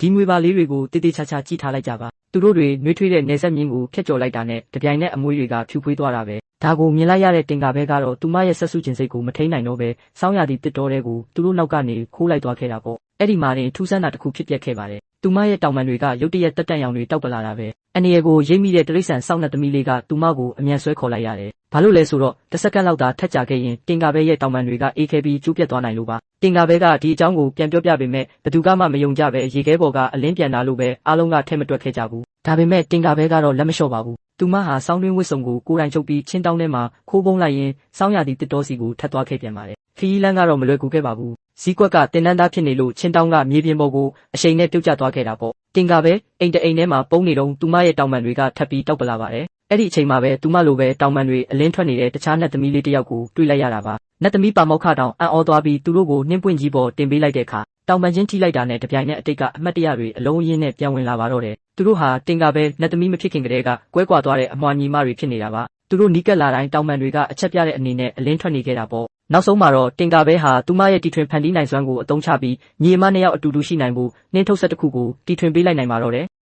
ဒီငွေပါလေးတွေကိုတေးသေးချာချာကြည့်ထားလိုက်ကြပါသူတို့တွေနှွေးထွေးတဲ့နေဆက်မြင်းကိုဖျက်ကျော်လိုက်တာနဲ့တပြိုင်နက်အမွှေးတွေကဖြူဖွေးသွားတာပဲဒါကိုမြင်လိုက်ရတဲ့တင်ကာဘဲကတော့သူမရဲ့ဆက်စုကျင်စိတ်ကိုမထိန်နိုင်တော့ပဲစောင်းရသည့်တစ်တော်တဲ့ကိုသူတို့နောက်ကနေခိုးလိုက်သွားခဲ့တာပေါ့အဲ့ဒီမှာတင်ထူးဆန်းတာတစ်ခုဖြစ်ပျက်ခဲ့ပါတယ်သူမရဲ့တောင်ပန်တွေကရုတ်တရက်တက်တန့်ရောင်တွေတောက်ပလာတာပဲအနေရကိုရိပ်မိတဲ့တရိษံစောင်းတဲ့သမီးလေးကသူမကိုအမြန်ဆွဲခေါ်လိုက်ရတယ်ဘာလို့လဲဆိုတော့တစ်စက္ကန့်လောက်သာထက်ကြခဲ့ရင်တင်ကာဘဲရဲ့တောင်ပန်တွေကအေးခဲပြီးကျိုးပြတ်သွားနိုင်လို့ပါတင်ကာဘဲကဒီအကြောင်းကိုပြန်ပြောပြပေမဲ့ဘသူကမှမယုံကြပဲရေခဲပေါ်ကအလင်းပြန်လာလို့ပဲအားလုံးကထဲမတွက်ခဲ့ကြဘူးဒါပေမဲ့တင်ကာဘဲကတော့လက်မလျှော့ပါဘူးသူမဟာစောင်းတွင်းဝစ်စုံကိုကိုယ်တိုင်ချုပ်ပြီးချင်းတောင်းထဲမှာခိုးပုံးလိုက်ရင်စောင်းရသည့်တစ်တော်စီကိုထပ်သွားခဲ့ပြန်ပါတယ်ခီးလန်းကတော့မလွယ်ကူခဲ့ပါဘူးဇီးကွက်ကတင်နန်းသားဖြစ်နေလို့ချင်းတောင်းကမြေပြင်ပေါ်ကိုအရှိန်နဲ့ပြုတ်ကျသွားခဲ့တာပေါ့တင်ကာပဲအိမ်တအိမ်ထဲမှာပုံနေတော့သူမရဲ့တောင်ပန်တွေကထပ်ပြီးတောက်ပလာပါတယ်အဲ့ဒီအချိန်မှာပဲသူမလိုပဲတောင်ပန်တွေအလင်းထွက်နေတဲ့တခြားနတ်သမီးလေးတစ်ယောက်ကိုတွေ့လိုက်ရတာပါနတ်သမီးပါမောက္ခတောင်အံ့ဩသွားပြီးသူတို့ကိုနှင်းပွင့်ကြီးပေါ်တင်ပေးလိုက်တဲ့အခါတောင်ပန်ချင်းထိလိုက်တာနဲ့တပြိုင်နက်အတိတ်ကအမှတ်တရတွေအလုံးအရင်းနဲ့ပြန်ဝင်လာပါတော့တယ်သူတို့ဟာတင်ကာပဲနတ်သမီးမဖြစ်ခင်ကတည်းကကွဲကွာသွားတဲ့အမွှာညီမတွေဖြစ်နေတာပါသူတို့နီးကပ်လာတိုင်းတောင်ပန်တွေကအချက်ပြတဲ့အနေနဲ့အလင်းထွက်နေခဲ့တာပေါ့နောက်ဆုံးမှာတော့တင်ကာပဲဟာသူမရဲ့တီထွင်ဖန်တီးနိုင်စွမ်းကိုအသုံးချပြီးညီအမနှစ်ယောက်အတူတူရှိနိုင်ဖို့နှင်းထုတ်ဆက်တစ်ခုကိုတီထွင်ပေးလိုက်နိုင်ပါတော့တယ်